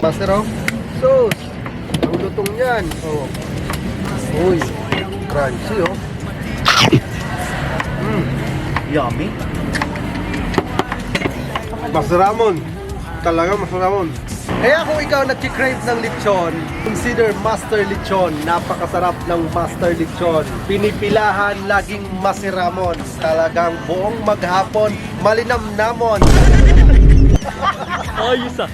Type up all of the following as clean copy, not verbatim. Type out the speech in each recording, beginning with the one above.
Master, oh. Sus! Ang lutong yan. Oh. Uy. Crunchy, oh. Yummy. Master Ramon. Talaga Master Ramon. Kaya kung ikaw nag-crave ng lechon, consider Master Lechon. Napakasarap ng Master Lechon. Pinipilahan, laging Master Ramon. Talagang buong maghapon, malinamnamon. Ayos ah.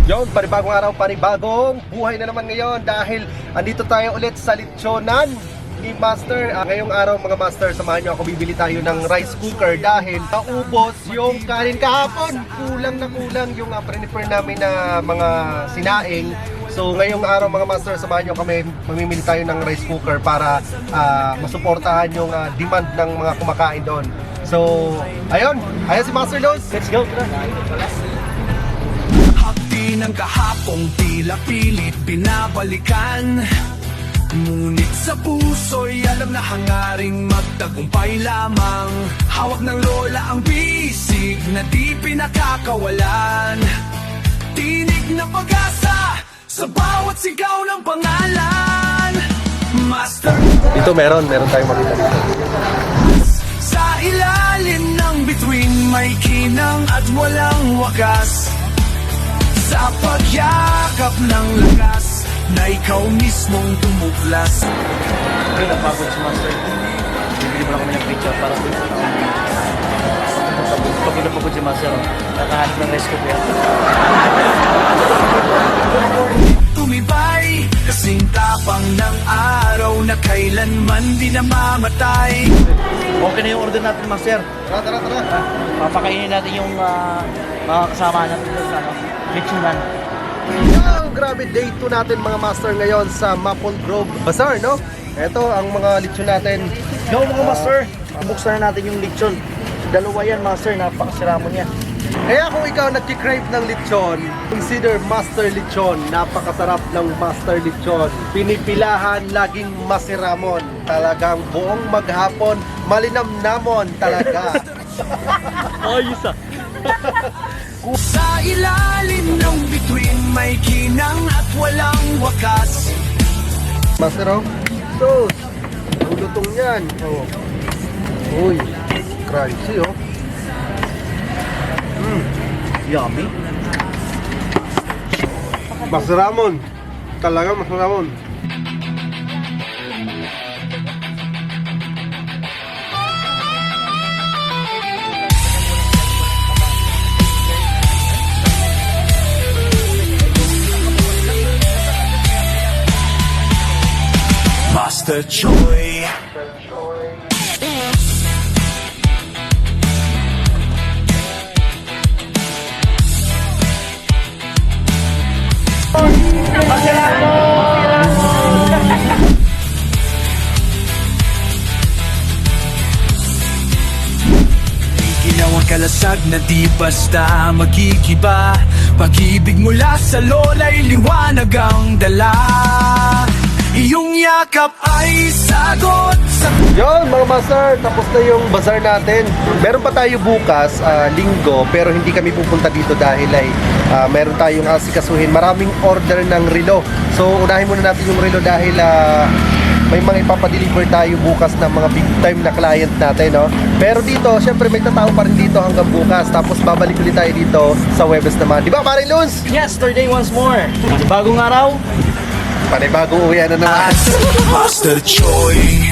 Yon, panibagong araw, panibagong buhay na naman ngayon dahil andito tayo ulit sa lechonan ni Master. Ngayong araw mga Master, samahan nyo ako, bibili tayo ng rice cooker dahil naubos yung kanin kahapon. Kulang na kulang yung prepare namin na mga sinaing. So ngayong araw mga Master, samahan nyo kami, mamimili tayo ng rice cooker para masuportahan yung demand ng mga kumakain doon. So, ayun si Master Los. Let's go. Hapdi ng kahapong tila pilit binabalikan. Ngunit sa puso'y alam na hangaring magtagumpay lamang. Hawak ng lola ang bisig na di pinakakawalan. Tinig na pag-asa sa bawat sigaw ng pangalan. Master, Dito meron tayong makita dito. sa ilalim ng bituin may kinang at walang wakas. Sa pagyakap ng lakas na ikaw mismong tumuklas. Ay, napagod si Master. Bibili mo lang kami ng picture para pagod na pagod si Master. Nakahanap ng rice cooker. Tumibay, kasing tapang ng araw na kailanman di namamatay. Okay na yung order natin, Master. Tara. Papakainin natin yung mga kasama natin sa lechonan. Yung grabe, day 2 natin mga Master ngayon sa Maple Grove Bazaar, no? Ito ang mga lechon natin. Yo mga Master, buksan na natin yung lechon. Dalawa yan, Master. Napakasira mo niya. Kaya kung ikaw nag-crave ng lechon, consider Master Lechon. Napakasarap ng Master Lechon. Pinipilahan, laging masiramon. Talagang buong maghapon, malinamnamon talaga. Ayos ah. Sa ilalim ng bituin may kinang at walang wakas. Master, oh. Sus! Ang lutong yan. Oh. Uy. Crunchy, oh. Yummy. Master Ramon. Talaga Master Ramon. Master Choi. Ginawang kalasag na di basta magigiba. Pag-ibig mula sa lola'y liwanag ang dala. Iyong yakap ay sagot sa... Yon mga Master, tapos na yung bazaar natin. Meron pa tayo bukas, linggo, pero hindi kami pupunta dito dahil ay meron tayong asikasuhin. Maraming order ng relo. So unahin muna natin yung relo dahil may mga ipapadeliver tayo bukas ng mga big time na client natin, no? Pero dito, syempre may tatao pa rin dito hanggang bukas. Tapos babalik ulit tayo dito sa Webes naman. Di ba, Paring Luns? Yesterday once more. Bagong araw. Panibagong uwian na naman. Master Choi.